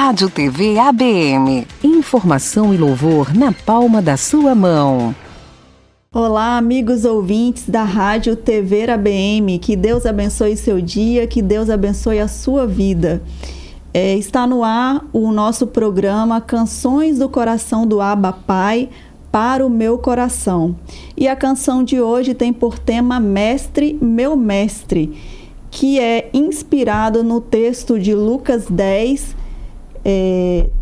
Rádio TV ABM. Informação e louvor na palma da sua mão. Olá, amigos ouvintes da Rádio TV ABM. Que Deus abençoe seu dia, que Deus abençoe a sua vida. Está no ar o nosso programa Canções do Coração do Abba Pai para o meu coração. E a canção de hoje tem por tema Mestre, meu Mestre, que é inspirado no texto de Lucas 10,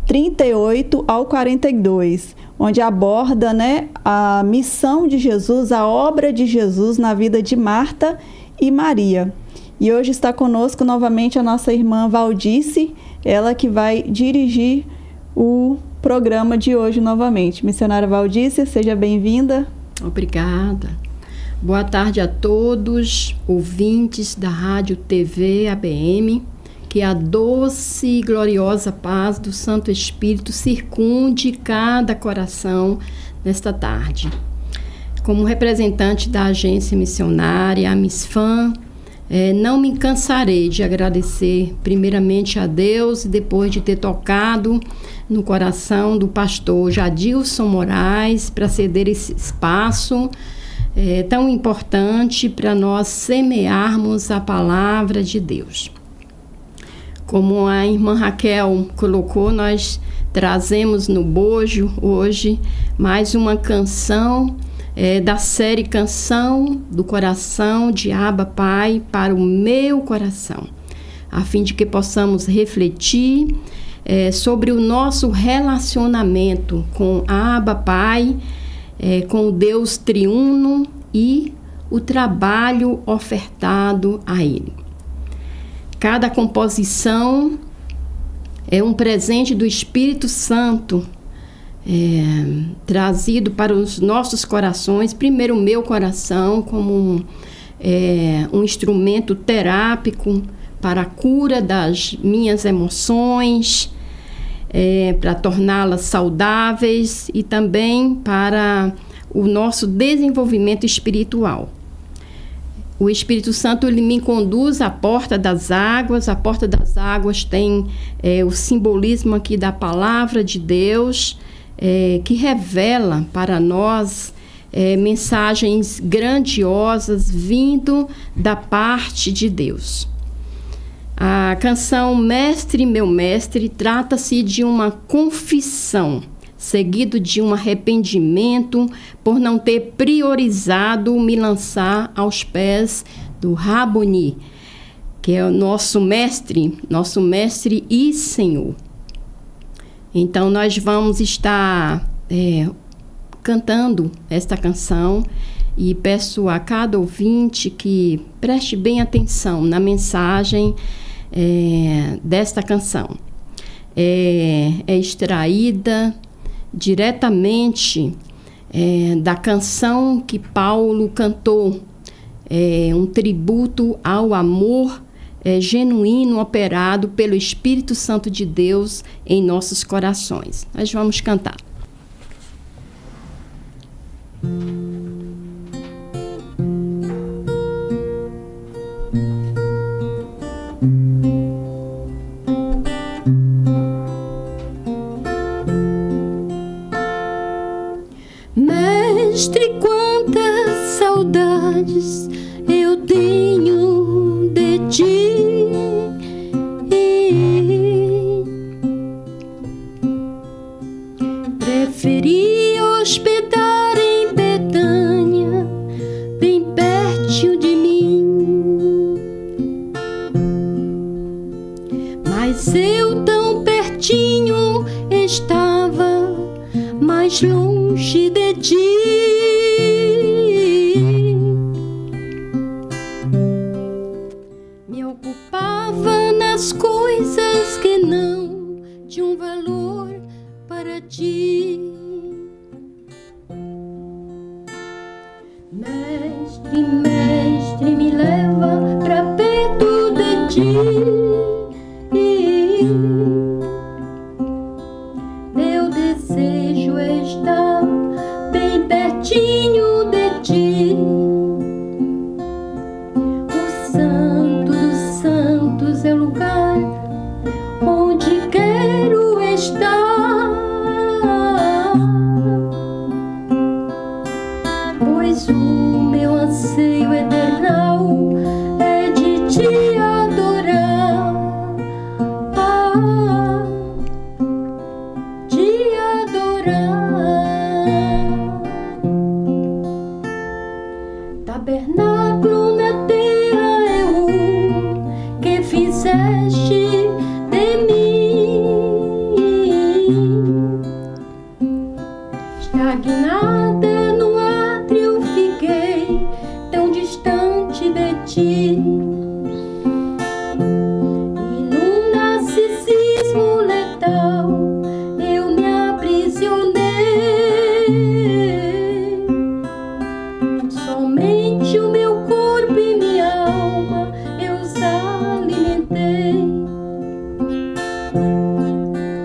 38 ao 42, onde aborda, a missão de Jesus, a obra de Jesus na vida de Marta e Maria. E hoje está conosco novamente a nossa irmã Valdice, ela que vai dirigir o programa de hoje novamente. Missionária Valdice, seja bem-vinda. Obrigada. Boa tarde a todos, ouvintes da Rádio TV ABM. Que a doce e gloriosa paz do Santo Espírito circunde cada coração nesta tarde. Como representante da agência missionária, a Misfam, não me cansarei de agradecer primeiramente a Deus, depois de ter tocado no coração do pastor Jadilson Moraes para ceder esse espaço tão importante para nós semearmos a palavra de Deus. Como a irmã Raquel colocou, nós trazemos no bojo hoje mais uma canção da série Canção do Coração de Abba Pai para o meu coração, a fim de que possamos refletir sobre o nosso relacionamento com Abba Pai, com o Deus triuno e o trabalho ofertado a Ele. Cada composição é um presente do Espírito Santo trazido para os nossos corações. Primeiro, o meu coração como um instrumento terápico para a cura das minhas emoções, para torná-las saudáveis e também para o nosso desenvolvimento espiritual. O Espírito Santo ele me conduz à porta das águas. A porta das águas tem o simbolismo aqui da palavra de Deus, que revela para nós mensagens grandiosas vindo da parte de Deus. A canção Mestre, meu Mestre trata-se de uma confissão, seguido de um arrependimento por não ter priorizado me lançar aos pés do Raboni, que é o nosso mestre e Senhor. Então nós vamos estar cantando esta canção e peço a cada ouvinte que preste bem atenção na mensagem desta canção. É extraída diretamente da canção que Paulo cantou, um tributo ao amor genuíno operado pelo Espírito Santo de Deus em nossos corações. Nós vamos cantar. Mestre, quantas saudades eu tenho de ti. Preferi hospedar em Betânia, bem pertinho de mim. Mas eu tão pertinho estava, mais longe de ti. Me ocupava nas coisas que não tinham valor para ti. Mestre, mestre, me leva pra perto de ti. Meu desejo é estar bem pertinho de ti. O Santo dos Santos é o lugar onde quero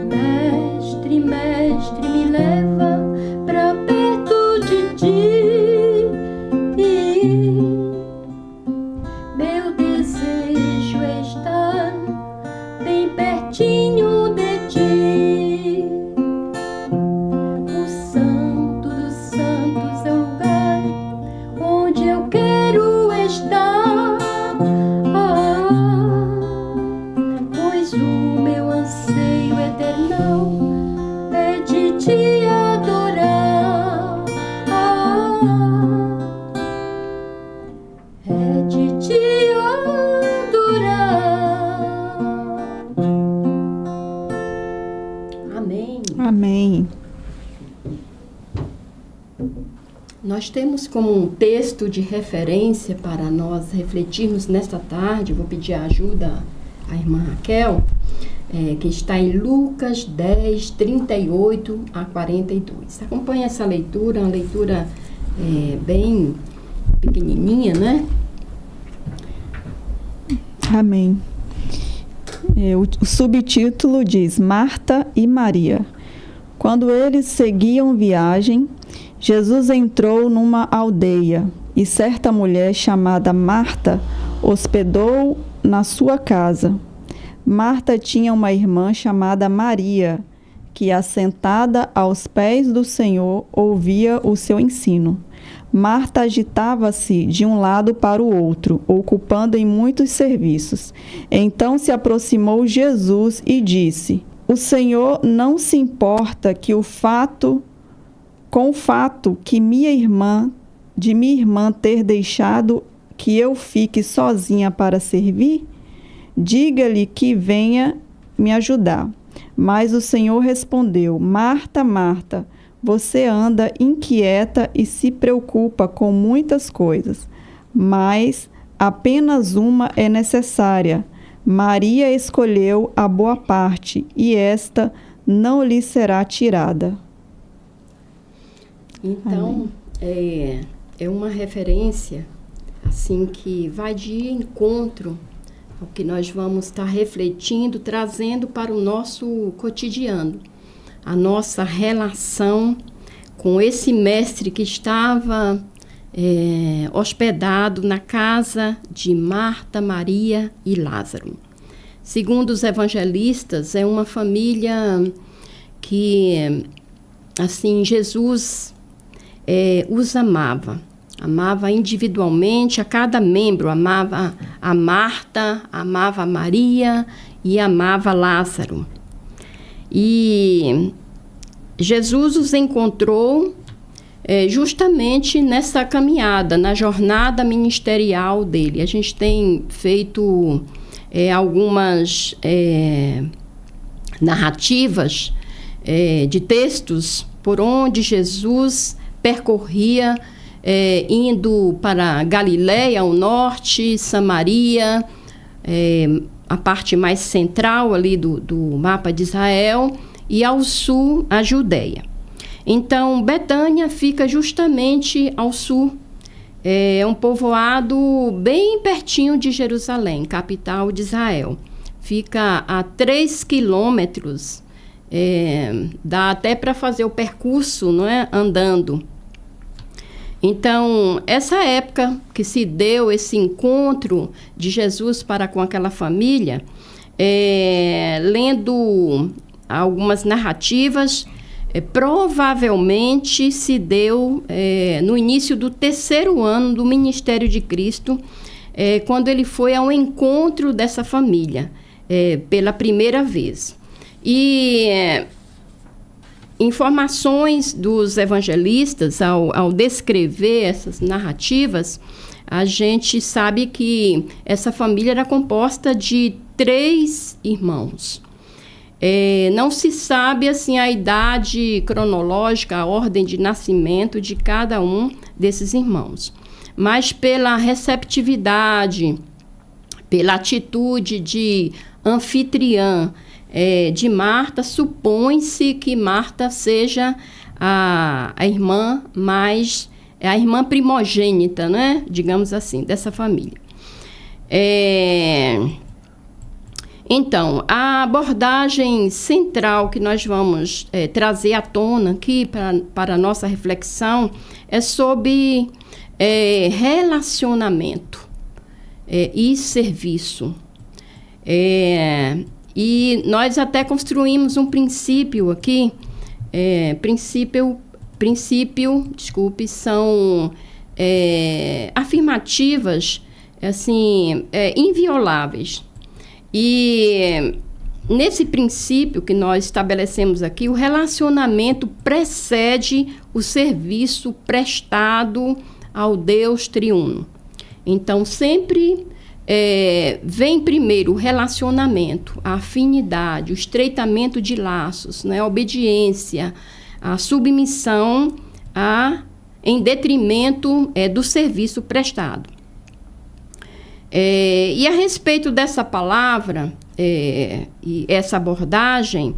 Mestre, mestre, me leva pra perto de ti. Meu desejo é estar bem pertinho de ti. O Santo dos Santos é o lugar onde eu quero estar. Pois o meu anseio eternal é de te adorar. É de te adorar. Amém. Amém. Nós temos como um texto de referência para nós refletirmos nesta tarde. Vou pedir a ajuda à irmã Raquel, que está em Lucas 10, 38 a 42. Acompanhe essa leitura, uma leitura bem pequenininha, né? Amém. O subtítulo diz: Marta e Maria. Quando eles seguiam viagem, Jesus entrou numa aldeia e certa mulher chamada Marta hospedou na sua casa. Marta tinha uma irmã chamada Maria, que, assentada aos pés do Senhor, ouvia o seu ensino. Marta agitava-se de um lado para o outro, ocupando em muitos serviços. Então se aproximou Jesus e disse: O Senhor não se importa que com o fato que minha irmã ter deixado que eu fique sozinha para servir? Diga-lhe que venha me ajudar. Mas o Senhor respondeu: Marta, Marta, você anda inquieta e se preocupa com muitas coisas, mas apenas uma é necessária. Maria escolheu a boa parte, e esta não lhe será tirada. Então, é uma referência assim que vai de encontro ao que nós vamos estar refletindo, trazendo para o nosso cotidiano, a nossa relação com esse mestre que estava hospedado na casa de Marta, Maria e Lázaro. Segundo os evangelistas, é uma família que, assim, Jesus os amava individualmente, a cada membro, amava a Marta, amava a Maria e amava Lázaro. E Jesus os encontrou justamente nessa caminhada, na jornada ministerial dele. A gente tem feito algumas narrativas de textos por onde Jesus percorria, indo para Galiléia, ao norte, Samaria, a parte mais central ali do mapa de Israel, e ao sul, a Judéia. Então, Betânia fica justamente ao sul, é um povoado bem pertinho de Jerusalém, capital de Israel. Fica a 3 quilômetros, dá até para fazer o percurso, não é? Andando. Então, essa época que se deu esse encontro de Jesus para com aquela família, lendo algumas narrativas, provavelmente se deu no início do 3º ano do ministério de Cristo, quando ele foi ao encontro dessa família pela primeira vez. E informações dos evangelistas, ao descrever essas narrativas, a gente sabe que essa família era composta de 3 irmãos. Não se sabe assim, a idade cronológica, a ordem de nascimento de cada um desses irmãos. Mas pela receptividade, pela atitude de anfitriã de Marta, supõe-se que Marta seja a irmã a irmã primogênita, né? Digamos assim, dessa família. Então, a abordagem central que nós vamos trazer à tona aqui para a nossa reflexão é sobre relacionamento e serviço. E nós até construímos um princípio aqui, são afirmativas assim, invioláveis. E nesse princípio que nós estabelecemos aqui, o relacionamento precede o serviço prestado ao Deus triuno. Então, sempre vem primeiro o relacionamento, a afinidade, o estreitamento de laços, né? A obediência, a submissão em detrimento do serviço prestado. E a respeito dessa palavra e essa abordagem,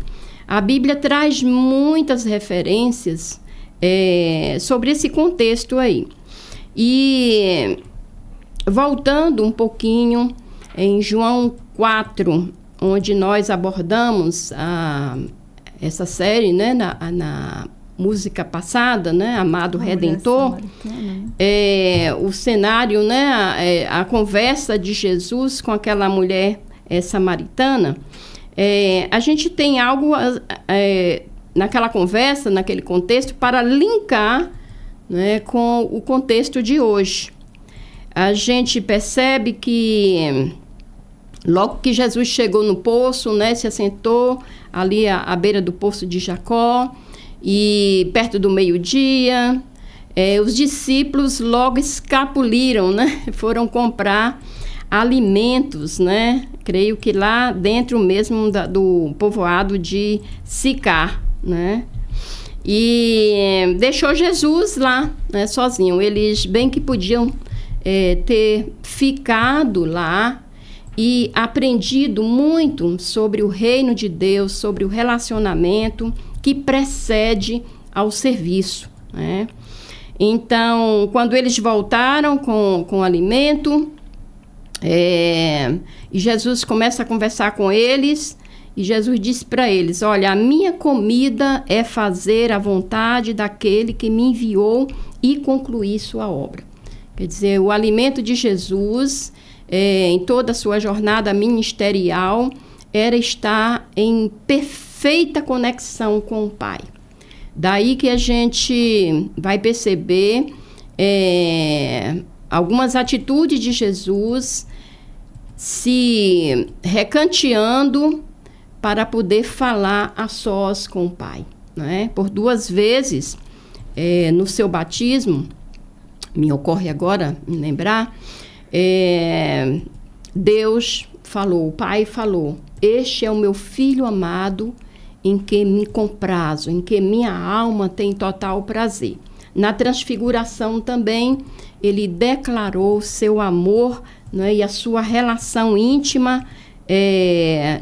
a Bíblia traz muitas referências sobre esse contexto aí. E voltando um pouquinho em João 4, onde nós abordamos essa série, né, na música passada, né, Amado Redentor, o cenário, né, a conversa de Jesus com aquela mulher samaritana, a gente tem algo naquela conversa, naquele contexto, para linkar, né, com o contexto de hoje. A gente percebe que logo que Jesus chegou no poço, né, se assentou ali à beira do poço de Jacó, e perto do meio-dia, os discípulos logo escapuliram, né? Foram comprar alimentos, né? Creio que lá dentro mesmo do povoado de Sicar, né? E deixou Jesus lá, né, sozinho. Eles bem que podiam ter ficado lá e aprendido muito sobre o reino de Deus, sobre o relacionamento que precede ao serviço, né? Então, quando eles voltaram com o alimento, e Jesus começa a conversar com eles, e Jesus disse para eles: olha, a minha comida é fazer a vontade daquele que me enviou e concluir sua obra. Quer dizer, o alimento de Jesus, em toda a sua jornada ministerial, era estar em perfeita conexão com o Pai. Daí que a gente vai perceber algumas atitudes de Jesus se recanteando para poder falar a sós com o Pai, né? Por 2 vezes, no seu batismo, me ocorre agora me lembrar, Deus falou, o Pai falou: este é o meu filho amado, em que me comprazo, em que minha alma tem total prazer. Na transfiguração também, ele declarou seu amor, né, e a sua relação íntima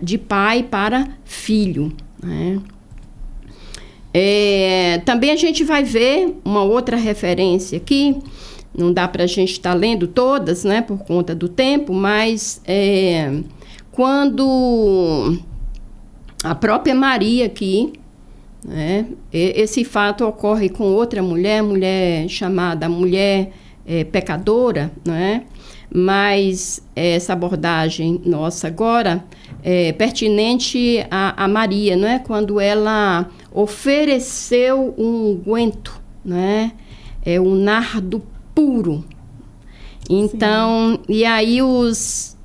de pai para filho, né? Também a gente vai ver uma outra referência aqui, não dá para a gente estar lendo todas, né, por conta do tempo, mas quando a própria Maria aqui, né, esse fato ocorre com outra mulher chamada mulher pecadora, né? Mas essa abordagem nossa agora é pertinente a Maria, né? Quando ela ofereceu um unguento, né? Um nardo puro. Então, e aí os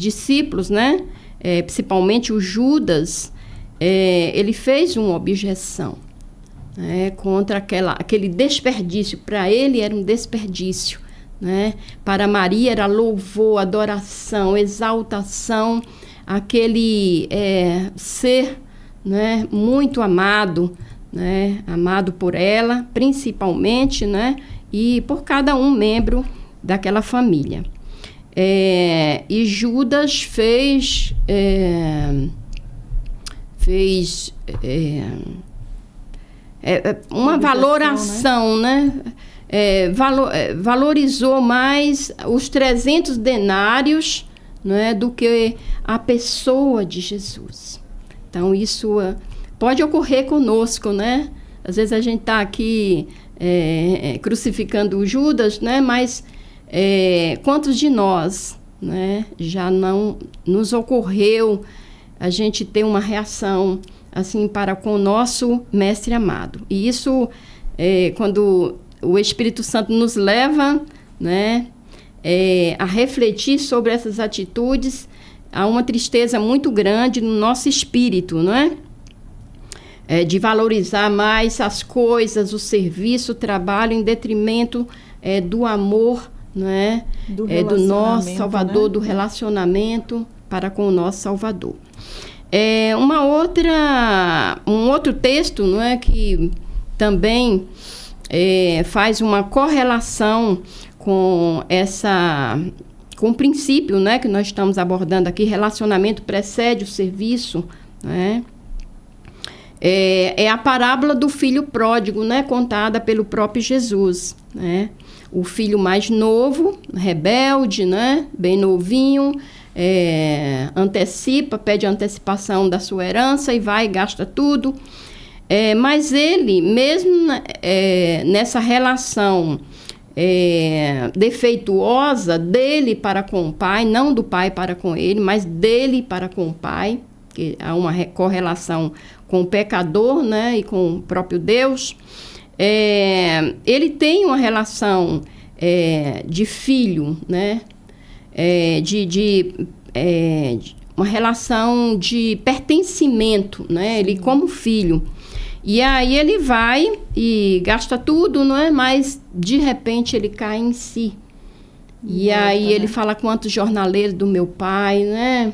discípulos, né? Principalmente o Judas, ele fez uma objeção, né, contra aquele desperdício. Para ele era um desperdício, né? Para Maria era louvor, adoração, exaltação, aquele ser, né, muito amado, né, amado por ela, principalmente, né, e por cada um membro daquela família. E Judas fez uma valoração, né? Valorizou mais os 300 denários, não é, do que a pessoa de Jesus. Então, isso pode ocorrer conosco, né? Às vezes a gente está aqui crucificando o Judas, né? Mas quantos de nós, né, já não nos ocorreu a gente ter uma reação assim para com o nosso mestre amado? E isso, quando o Espírito Santo nos leva, né, a refletir sobre essas atitudes, há uma tristeza muito grande no nosso espírito, não é? De valorizar mais as coisas, o serviço, o trabalho, em detrimento do amor, não é? Do nosso Salvador, né? Do relacionamento para com o nosso Salvador. Um outro texto, não é, que também faz uma correlação com o princípio, né, que nós estamos abordando aqui. Relacionamento precede o serviço, né? É a parábola do filho pródigo, né, contada pelo próprio Jesus, né? O filho mais novo, rebelde, né, bem novinho, pede antecipação da sua herança e vai e gasta tudo. Mas ele, mesmo nessa relação defeituosa dele para com o pai, não do pai para com ele, mas dele para com o pai, que há uma correlação com o pecador, né, e com o próprio Deus, ele tem uma relação de filho, né, uma relação de pertencimento, né, ele como filho. E aí ele vai e gasta tudo, não é? Mas de repente ele cai em si. E aí ele fala: quantos jornaleiros do meu pai, né?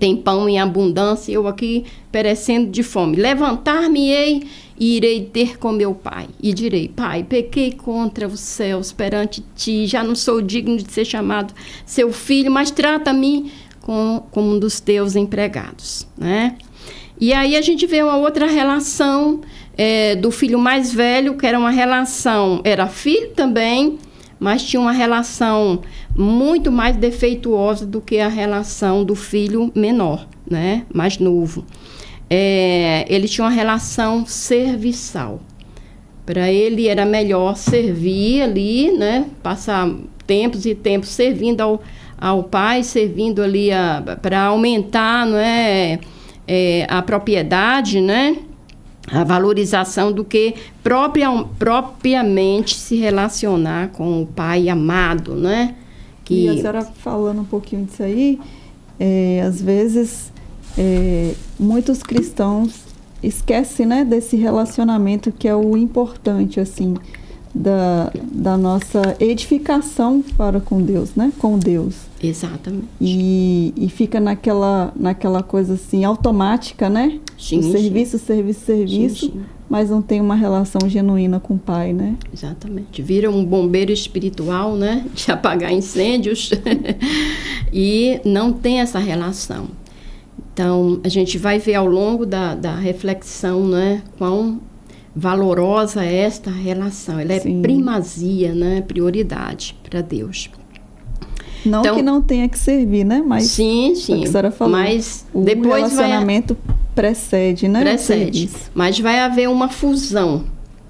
Tem pão em abundância, eu aqui perecendo de fome. Levantar-me-ei e irei ter com meu pai. E direi: Pai, pequei contra os céus perante ti, já não sou digno de ser chamado seu filho, mas trata-me como um dos teus empregados, né? E aí a gente vê uma outra relação do filho mais velho, que era uma relação, era filho também, mas tinha uma relação muito mais defeituosa do que a relação do filho menor, né, mais novo. Ele tinha uma relação serviçal. Para ele era melhor servir ali, né, passar tempos e tempos servindo ao pai, servindo ali para aumentar, não é, a propriedade, né, a valorização, do que propriamente se relacionar com o pai amado, né? E a senhora falando um pouquinho disso aí, às vezes muitos cristãos esquecem, né, desse relacionamento que é o importante, assim, da nossa edificação para com Deus, né? Com Deus. Exatamente. E fica naquela coisa assim, automática, né? Sim, serviço, sim. Mas não tem uma relação genuína com o Pai, né? Exatamente. Vira um bombeiro espiritual, né? De apagar incêndios. E não tem essa relação. Então, a gente vai ver ao longo da reflexão, né? Quão valorosa é esta relação. Ela é primazia, né? Prioridade para Deus. Não então, que não tenha que servir, né? Mas sim. A senhora falou, mas o depois relacionamento precede, né? Precede. Mas vai haver uma fusão,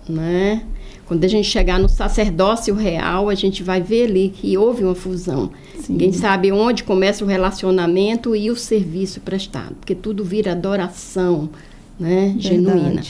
né? Quando a gente chegar no sacerdócio real, a gente vai ver ali que houve uma fusão. Sim. Ninguém sabe onde começa o relacionamento e o serviço prestado, porque tudo vira adoração, né? Genuína.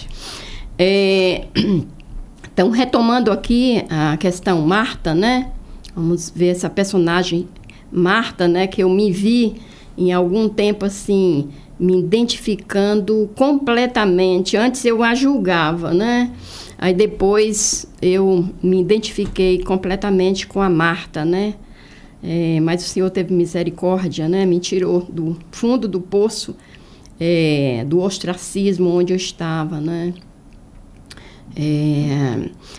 Então, retomando aqui a questão Marta, né? Vamos ver essa personagem Marta, né? Que eu me vi em algum tempo assim, me identificando completamente. Antes eu a julgava, né? Aí depois eu me identifiquei completamente com a Marta, né? Mas o Senhor teve misericórdia, né? Me tirou do fundo do poço, do ostracismo onde eu estava, né?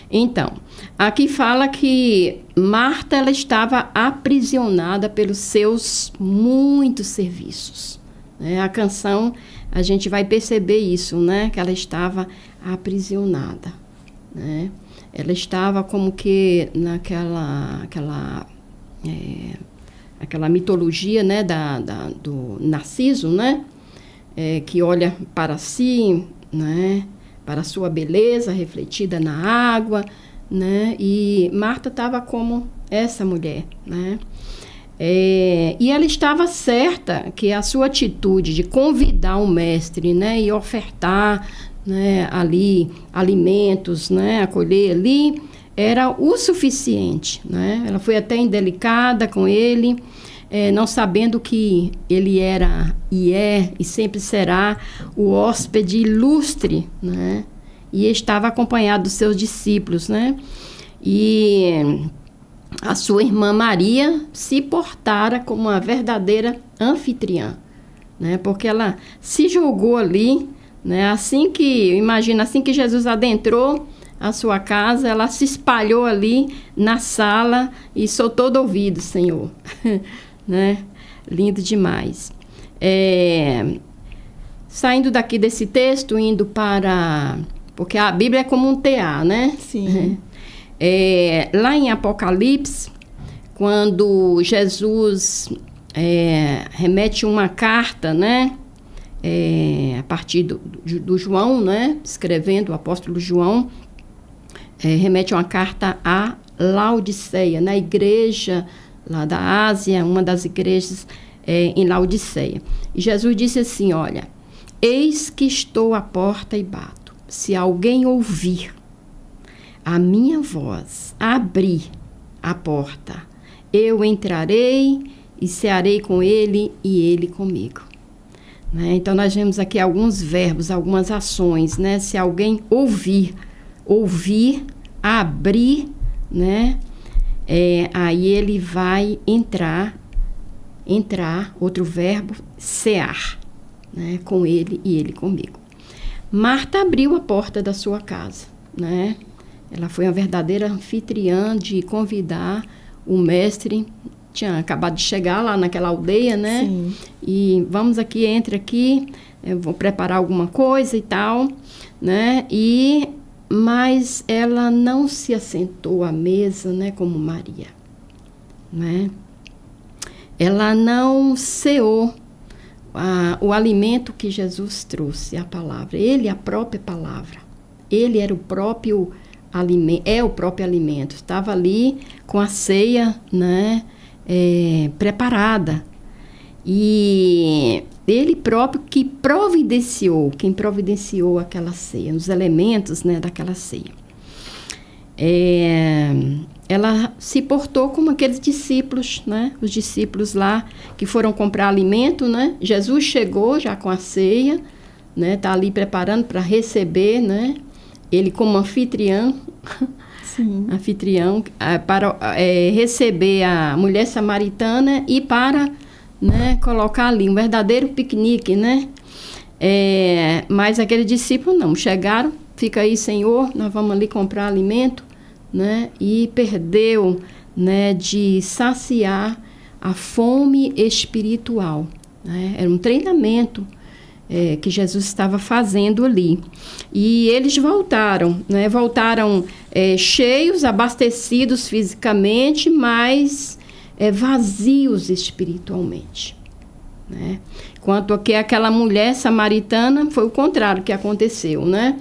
Então, aqui fala que Marta, ela estava aprisionada pelos seus muitos serviços. A canção, a gente vai perceber isso, né? Que ela estava aprisionada, né? Ela estava como que naquela aquela mitologia, né, do Narciso, né, que olha para si, né, para a sua beleza refletida na água, né, e Marta estava como essa mulher, né, e ela estava certa que a sua atitude de convidar o mestre, né, e ofertar, né, ali alimentos, né, acolher ali, era o suficiente, né? Ela foi até indelicada com ele, não sabendo que ele era e é e sempre será o hóspede ilustre, né? E estava acompanhado dos seus discípulos, né? E a sua irmã Maria se portara como uma verdadeira anfitriã, né? Porque ela se jogou ali, né? Assim que Jesus adentrou a sua casa, ela se espalhou ali na sala e sou todo ouvido, Senhor. Né? Lindo demais. Saindo daqui desse texto, indo para... Porque a Bíblia é como um TA, né? Sim. Lá em Apocalipse, quando Jesus remete uma carta, né? A partir do João, né? Escrevendo, o apóstolo João, remete uma carta a Laodiceia, na igreja lá da Ásia, uma das igrejas em Laodiceia. E Jesus disse assim, olha, eis que estou à porta e bato. Se alguém ouvir a minha voz, abrir a porta, eu entrarei e cearei com ele e ele comigo. Né? Então, nós vemos aqui alguns verbos, algumas ações, né? Se alguém ouvir, abrir, né? Aí ele vai entrar, outro verbo, cear, né? Com ele e ele comigo. Marta abriu a porta da sua casa, né? Ela foi uma verdadeira anfitriã de convidar o mestre, tinha acabado de chegar lá naquela aldeia, né? Sim. E vamos aqui, entra aqui, eu vou preparar alguma coisa e tal, né? Mas ela não se assentou à mesa, né, como Maria, né? Ela não ceou o alimento que Jesus trouxe, a palavra. Ele, a própria palavra. Ele era o próprio alimento, o próprio alimento. Estava ali com a ceia, né, preparada. E ele próprio quem providenciou aquela ceia, os elementos, né, daquela ceia. Ela se portou como aqueles discípulos, né, os discípulos lá que foram comprar alimento, né? Jesus chegou já com a ceia, né, tá ali preparando para receber, né? Ele como anfitrião, para receber a mulher samaritana e para, né, colocar ali um verdadeiro piquenique, né? Mas aquele discípulo não, chegaram, fica aí, Senhor, nós vamos ali comprar alimento, né? E perdeu, né, de saciar a fome espiritual, né? Era um treinamento que Jesus estava fazendo ali. E eles voltaram, né? Voltaram cheios, abastecidos fisicamente, mas vazios espiritualmente, né? Quanto a que aquela mulher samaritana, foi o contrário que aconteceu, né?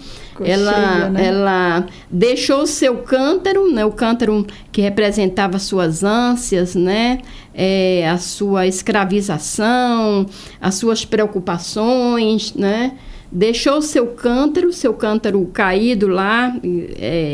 Ela deixou o seu cântaro, né? O cântaro que representava suas ânsias, né? A sua escravização, as suas preocupações, né? Deixou o seu cântaro caído lá,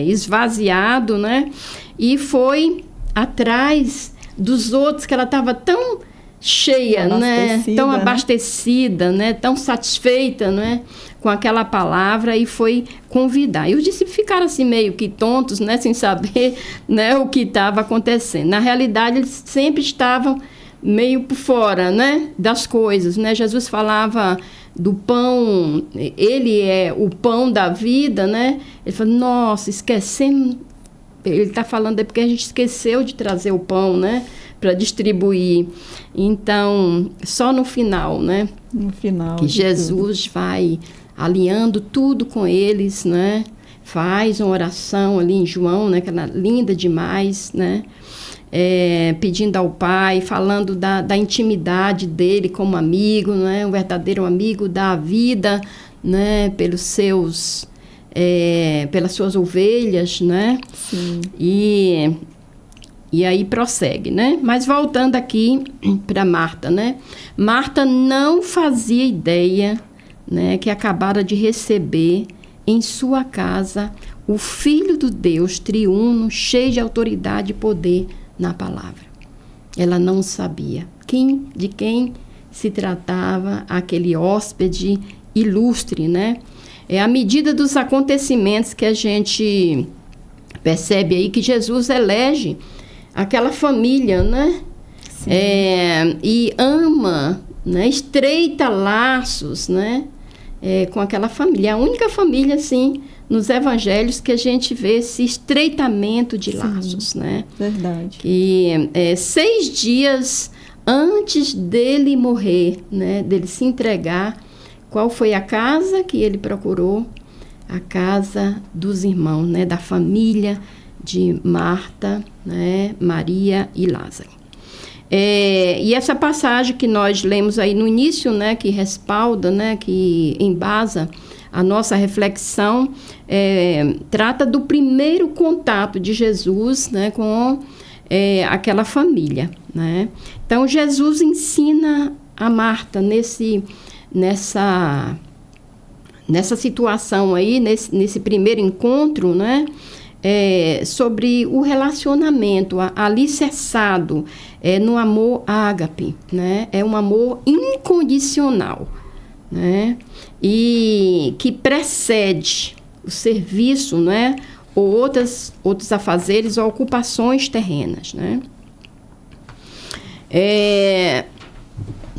esvaziado, né? E foi atrás dos outros, que ela estava tão cheia, né? Tão abastecida, né? Tão satisfeita, né? Com aquela palavra, e foi convidar. E os discípulos ficaram assim meio que tontos, né? Sem saber, né, o que estava acontecendo. Na realidade, eles sempre estavam meio por fora, né, das coisas, né? Jesus falava do pão, ele é o pão da vida, né? Ele falou, nossa, esquecemos. Ele está falando é porque a gente esqueceu de trazer o pão, né, para distribuir. Então, só no final, né? No final. Que Jesus vai alinhando tudo com eles, né? Faz uma oração ali em João, né? Que ela é linda demais, né? pedindo ao Pai, falando da intimidade dele como amigo, né? Um verdadeiro amigo, dá a vida, né? Pelas suas ovelhas, né? Sim. E aí prossegue, né? Mas voltando aqui para Marta, né? Marta não fazia ideia, né, que acabara de receber em sua casa o Filho do Deus triuno, cheio de autoridade e poder na palavra. Ela não sabia de quem se tratava aquele hóspede ilustre, né? É à medida dos acontecimentos que a gente percebe aí que Jesus elege aquela família, né? E ama, né? Estreita laços, né? Com aquela família. A única família, assim, nos evangelhos que a gente vê esse estreitamento de laços, né? Verdade. E 6 dias antes dele morrer, né? Dele se entregar, qual foi a casa que ele procurou? A casa dos irmãos, né? Da família de Marta, né, Maria e Lázaro. E essa passagem que nós lemos aí no início, né, que respalda, né, que embasa a nossa reflexão, trata do primeiro contato de Jesus, né, com aquela família, né? Então, Jesus ensina a Marta nessa situação aí, nesse primeiro encontro, né, sobre o relacionamento alicerçado no amor ágape, né? É um amor incondicional, né? E que precede o serviço, né? Ou outros afazeres ou ocupações terrenas, né?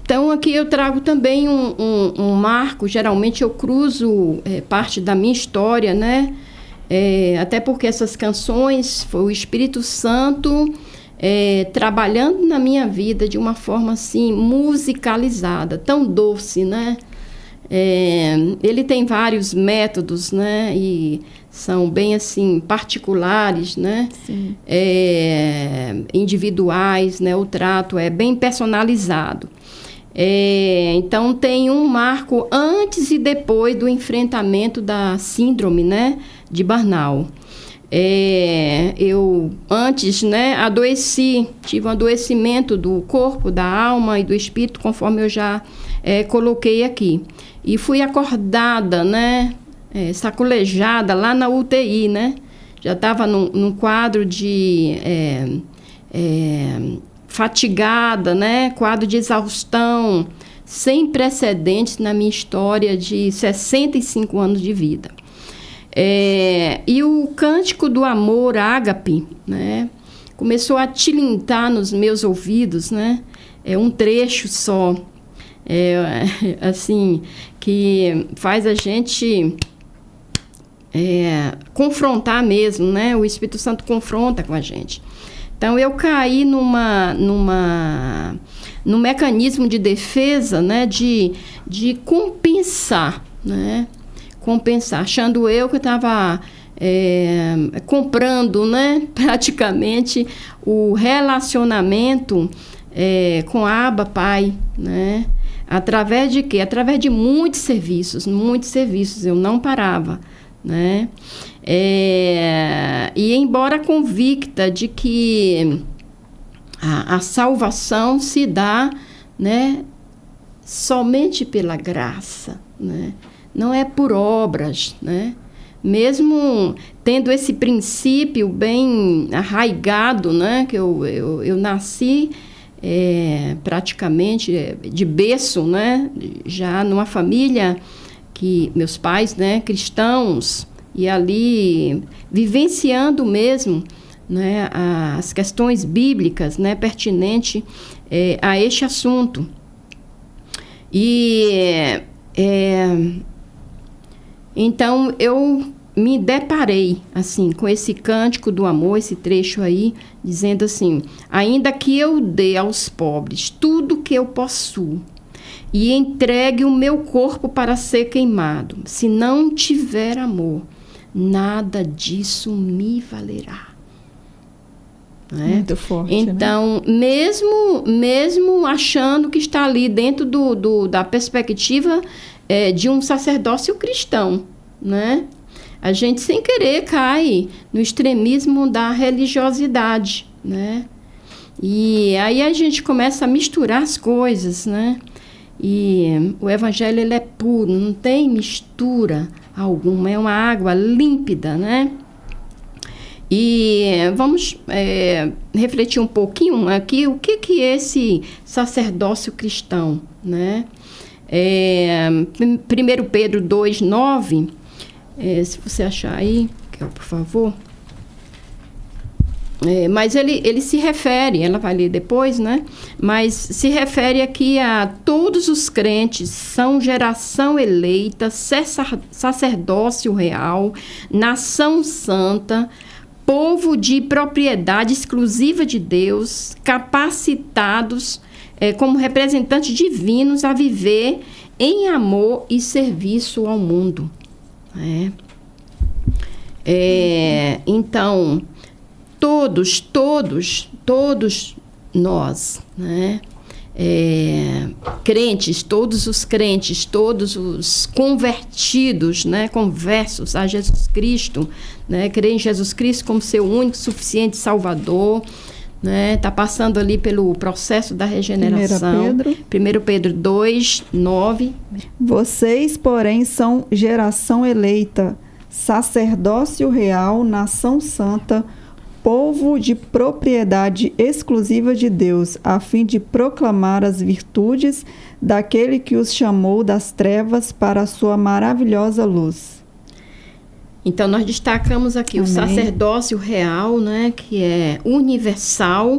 Então, aqui eu trago também um marco. Geralmente eu cruzo parte da minha história, né? Até porque essas canções foi o Espírito Santo trabalhando na minha vida de uma forma assim musicalizada, tão doce, né? Ele tem vários métodos, né? E são bem assim particulares, né? Individuais, né? O trato é bem personalizado. Então tem um marco antes e depois do enfrentamento da síndrome, né, de Burnout. Eu antes, né, adoeci, tive um adoecimento do corpo, da alma e do espírito, conforme eu já coloquei aqui. E fui acordada, né, sacolejada lá na UTI, né? Já estava num quadro de fatigada, né? Quadro de exaustão, sem precedentes na minha história de 65 anos de vida. E o cântico do amor ágape, né? Começou a tilintar nos meus ouvidos, né? Um trecho só, assim, que faz a gente confrontar mesmo, né? O Espírito Santo confronta com a gente. Então, eu caí num mecanismo de defesa, né, de compensar, né? Compensar, achando eu que eu estava comprando, né, praticamente o relacionamento com a Abba Pai, né? Através de quê? Através de muitos serviços, eu não parava, né? E embora convicta de que a salvação se dá, né, somente pela graça, né? Não é por obras, né? Mesmo tendo esse princípio bem arraigado, né, que eu nasci praticamente de berço, né, já numa família que meus pais, né, cristãos, e ali vivenciando mesmo, né, as questões bíblicas, né, pertinentes a este assunto. Então eu me deparei assim com esse cântico do amor, esse trecho aí, dizendo assim: ainda que eu dê aos pobres tudo que eu possuo e entregue o meu corpo para ser queimado, se não tiver amor, nada disso me valerá. né? Muito forte, então, né? mesmo achando que está ali dentro da perspectiva de um sacerdócio cristão, né? A gente, sem querer, cai no extremismo da religiosidade, né? E aí a gente começa a misturar as coisas, né? E o evangelho, ele é puro, não tem mistura alguma, é uma água límpida, né? E vamos refletir um pouquinho aqui o que é esse sacerdócio cristão, né? 1 Pedro 2:9, se você achar aí, por favor. Mas ele se refere, ela vai ler depois, né? Mas se refere aqui a todos os crentes, são geração eleita, sacerdócio real, nação santa, povo de propriedade exclusiva de Deus, capacitados como representantes divinos a viver em amor e serviço ao mundo. Então, todos nós, né? Crentes, todos os convertidos, né? Conversos a Jesus Cristo, né? Crer em Jesus Cristo como seu único, suficiente Salvador, né? Tá passando ali pelo processo da regeneração. 1 Pedro 2:9. Vocês, porém, são geração eleita, sacerdócio real, nação santa, povo de propriedade exclusiva de Deus, a fim de proclamar as virtudes daquele que os chamou das trevas para a sua maravilhosa luz. Então, nós destacamos aqui o sacerdócio real, né, que é universal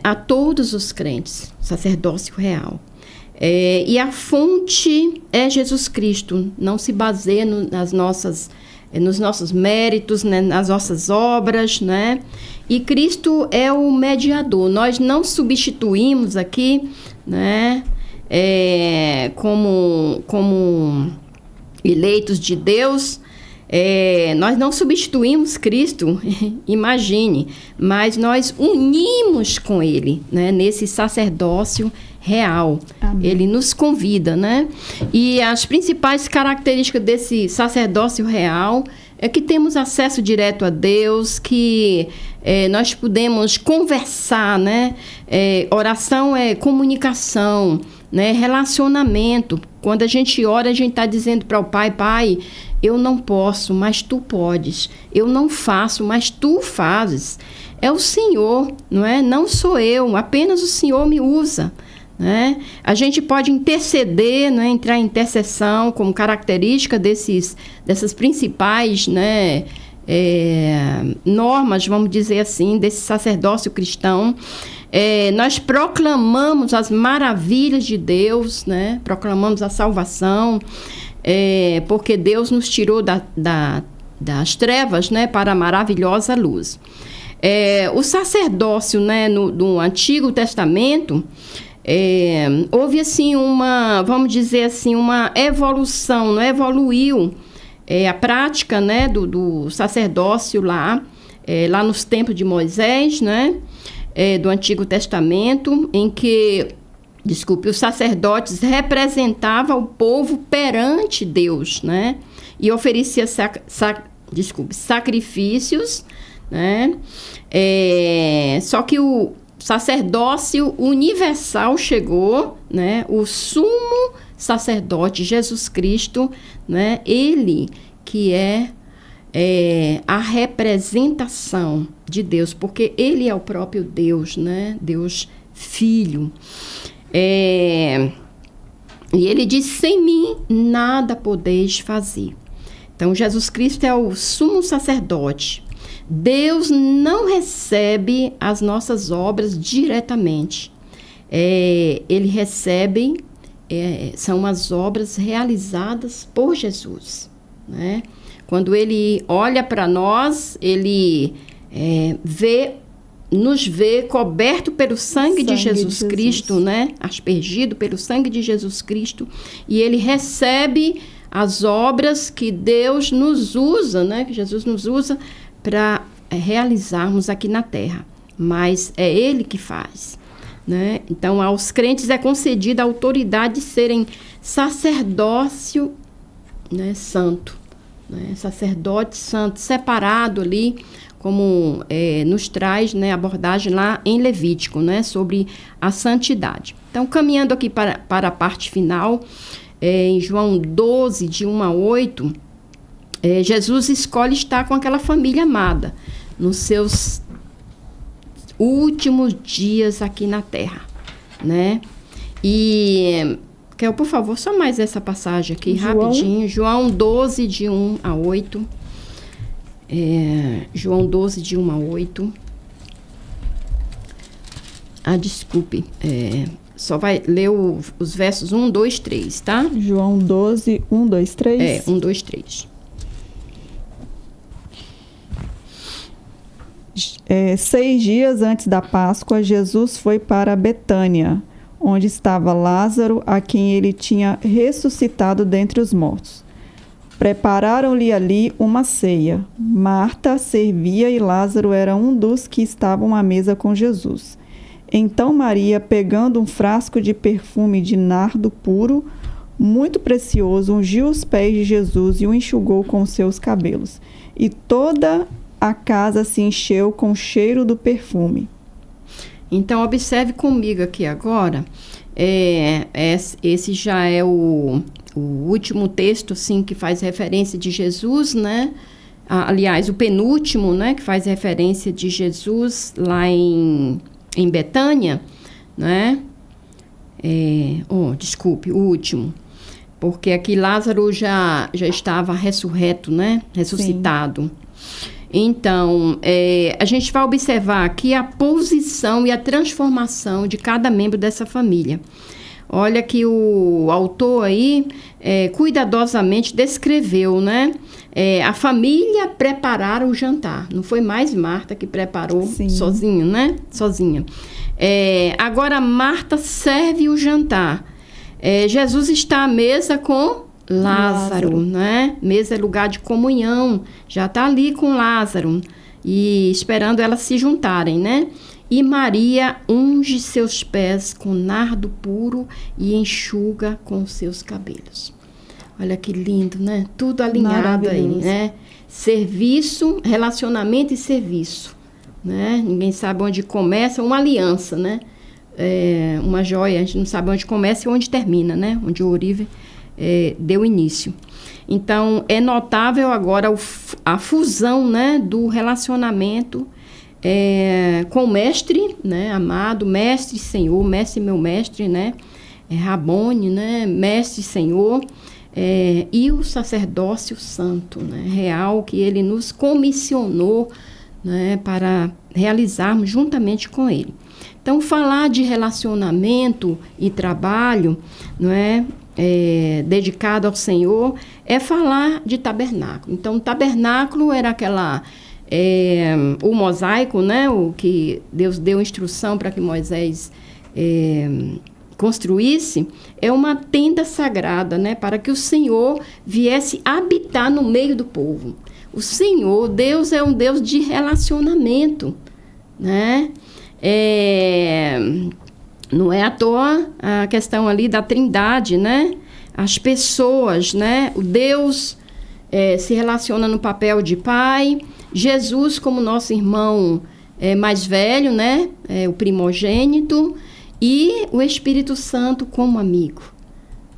a todos os crentes, sacerdócio real. E a fonte é Jesus Cristo, não se baseia nos nossos méritos, né, nas nossas obras, né? E Cristo é o mediador. Nós não substituímos aqui, né, como eleitos de Deus, nós não substituímos Cristo, imagine, mas nós unimos com Ele, né, nesse sacerdócio real. Amém. Ele nos convida, né? E as principais características desse sacerdócio real é que temos acesso direto a Deus, que nós podemos conversar, né? Oração é comunicação, né? Relacionamento. Quando a gente ora, a gente está dizendo para o Pai: Pai, eu não posso, mas Tu podes. Eu não faço, mas Tu fazes. É o Senhor, não é? Não sou eu, apenas o Senhor me usa. Né? A gente pode interceder, né? Entrar em intercessão como característica dessas principais, né? Normas, vamos dizer assim, desse sacerdócio cristão. Nós proclamamos as maravilhas de Deus, né? Proclamamos a salvação, porque Deus nos tirou das trevas, né? Para a maravilhosa luz. O sacerdócio, né? No Antigo Testamento, houve assim vamos dizer assim, uma evolução, não evoluiu a prática, né, do sacerdócio lá nos tempos de Moisés, né, do Antigo Testamento, em que, os sacerdotes representavam o povo perante Deus, né, e oferecia sacrifícios, né, só que o sacerdócio universal chegou, né? O sumo sacerdote Jesus Cristo, né? Ele que é a representação de Deus, porque Ele é o próprio Deus, né? Deus Filho. E Ele diz: sem mim nada podeis fazer. Então, Jesus Cristo é o sumo sacerdote. Deus não recebe as nossas obras diretamente. Ele recebe, são as obras realizadas por Jesus, né? Quando Ele olha para nós, Ele nos vê coberto pelo sangue de Jesus Cristo, né? Aspergido pelo sangue de Jesus Cristo. E Ele recebe as obras que Deus nos usa, né? Que Jesus nos usa para realizarmos aqui na terra, mas é Ele que faz, né? Então, aos crentes é concedida a autoridade de serem sacerdócio, né, santo, né? Sacerdote santo, separado ali, como nos traz, né, a abordagem lá em Levítico, né, sobre a santidade. Então, caminhando aqui para a parte final, em João 12, de 1 a 8, Jesus escolhe estar com aquela família amada nos seus últimos dias aqui na terra, né? E quer, por favor, só mais essa passagem aqui, rapidinho. João 12, de 1 a 8. João 12, de 1 a 8. Desculpe. Só vai ler os versos 1, 2, 3, tá? João 12, 1, 2, 3. 1, 2, 3. 6 dias antes da Páscoa, Jesus foi para Betânia, onde estava Lázaro, a quem ele tinha ressuscitado dentre os mortos. Prepararam-lhe ali uma ceia. Marta servia e Lázaro era um dos que estavam à mesa com Jesus. Então Maria, pegando um frasco de perfume de nardo puro, muito precioso, ungiu os pés de Jesus e o enxugou com seus cabelos. E toda a casa se encheu com o cheiro do perfume. Então, observe comigo aqui agora. Esse já é o último texto, assim, que faz referência de Jesus, né? Aliás, o penúltimo, né? Que faz referência de Jesus lá em Betânia, né? Desculpe, o último. Porque aqui Lázaro já estava ressurreto, né? Ressuscitado. Sim. Então, a gente vai observar aqui a posição e a transformação de cada membro dessa família. Olha que o autor aí cuidadosamente descreveu, né? A família preparar o jantar. Não foi mais Marta que preparou sozinha, né? Sozinha. Agora, Marta serve o jantar. Jesus está à mesa com Lázaro, né? Mesa é lugar de comunhão. Já está ali com Lázaro e esperando elas se juntarem, né? E Maria unge seus pés com nardo puro e enxuga com seus cabelos. Olha que lindo, né? Tudo alinhado aí, né? Serviço, relacionamento e serviço, né? Ninguém sabe onde começa uma aliança, né? Uma joia, a gente não sabe onde começa e onde termina, né? Onde o ourive deu início. Então, é notável agora a fusão, né, do relacionamento com o mestre, né, amado, mestre, Senhor, mestre, meu mestre, né, Rabone, né, mestre, Senhor, e o sacerdócio santo, né, real, que ele nos comissionou, né, para realizarmos juntamente com ele. Então, falar de relacionamento e trabalho, não é? Dedicado ao Senhor, é falar de tabernáculo. Então, o tabernáculo era o mosaico, né? O que Deus deu instrução para que Moisés construísse, é uma tenda sagrada, né? Para que o Senhor viesse habitar no meio do povo. O Senhor, Deus, é um Deus de relacionamento, né? Não é à toa a questão ali da Trindade, né? As pessoas, né? O Deus se relaciona no papel de pai. Jesus como nosso irmão mais velho, né? O primogênito. E o Espírito Santo como amigo,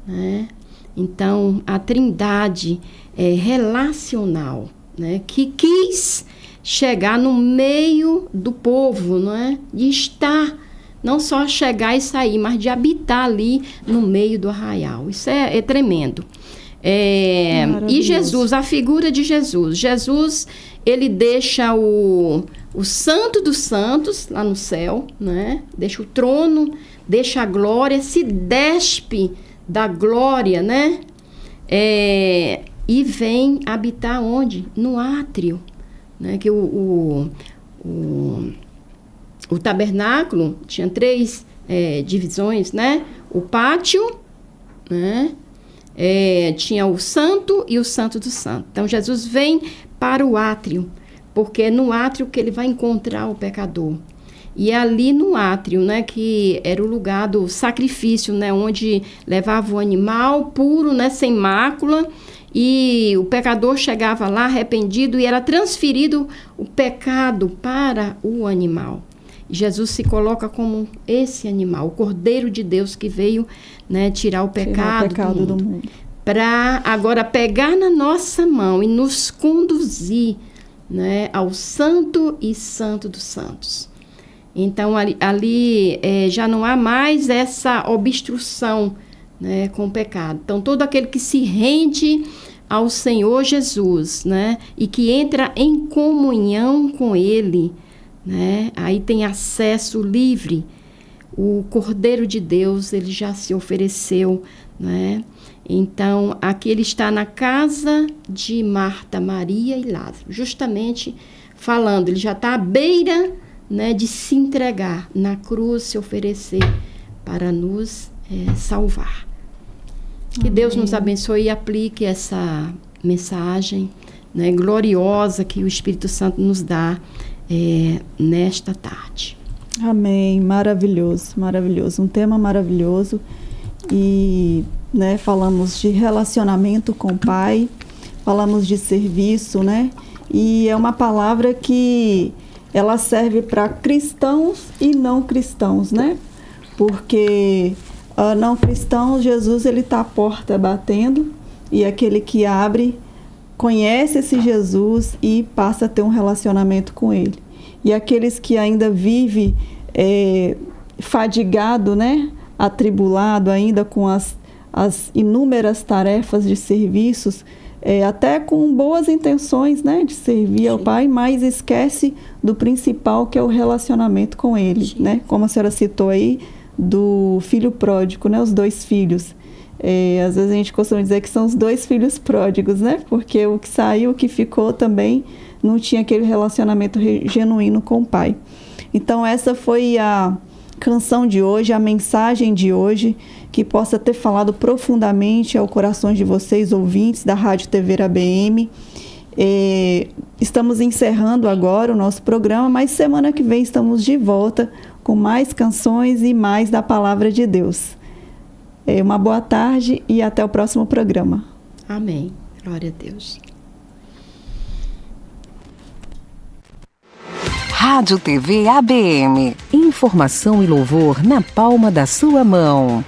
né? Então, a Trindade é relacional, né? Que quis chegar no meio do povo, não é? De estar, não só chegar e sair, mas de habitar ali no meio do arraial. Isso é tremendo. E Jesus, a figura de Jesus. Jesus, ele deixa o santo dos santos lá no céu, né? Deixa o trono, deixa a glória, se despe da glória, né? E vem habitar onde? No átrio, né? Que o tabernáculo tinha 3 divisões, né? O pátio, né? Tinha o santo e o santo do santo. Então, Jesus vem para o átrio, porque é no átrio que ele vai encontrar o pecador. E é ali no átrio, né, que era o lugar do sacrifício, né, onde levava o animal puro, né, sem mácula, e o pecador chegava lá arrependido e era transferido o pecado para o animal. Jesus se coloca como esse animal, o Cordeiro de Deus que veio, né, tirar o pecado do mundo. Para agora pegar na nossa mão e nos conduzir, né, ao Santo e Santo dos Santos. Então, ali já não há mais essa obstrução, né, com o pecado. Então, todo aquele que se rende ao Senhor Jesus, né, e que entra em comunhão com Ele, né, aí tem acesso livre. O Cordeiro de Deus, ele já se ofereceu, né? Então, aqui ele está na casa de Marta, Maria e Lázaro, justamente falando, ele já está à beira, né, de se entregar na cruz, se oferecer para nos salvar. Que Amém. Deus nos abençoe e aplique essa mensagem, né, gloriosa que o Espírito Santo nos dá nesta tarde. Amém, maravilhoso, maravilhoso, um tema maravilhoso. E, né, falamos de relacionamento com o Pai, falamos de serviço, né? E é uma palavra que ela serve para cristãos e não cristãos, né? Porque não cristãos, Jesus, ele está à porta batendo, e aquele que abre conhece esse Jesus e passa a ter um relacionamento com ele. E aqueles que ainda vivem fadigado, né? Atribulado ainda com as inúmeras tarefas de serviços, até com boas intenções, né, de servir ao Pai, mas esquece do principal, que é o relacionamento com Ele, né? Como a senhora citou aí, do filho pródigo, né, os 2 filhos. Às vezes a gente costuma dizer que são os 2 filhos pródigos, né? Porque o que saiu, o que ficou também não tinha aquele relacionamento genuíno com o Pai. Então essa foi a canção de hoje, a mensagem de hoje, que possa ter falado profundamente ao coração de vocês, ouvintes da Rádio TV ABM. Estamos encerrando agora o nosso programa, mas semana que vem estamos de volta com mais canções e mais da Palavra de Deus. Uma boa tarde e até o próximo programa. Amém. Glória a Deus. Rádio TV ABM. Informação e louvor na palma da sua mão.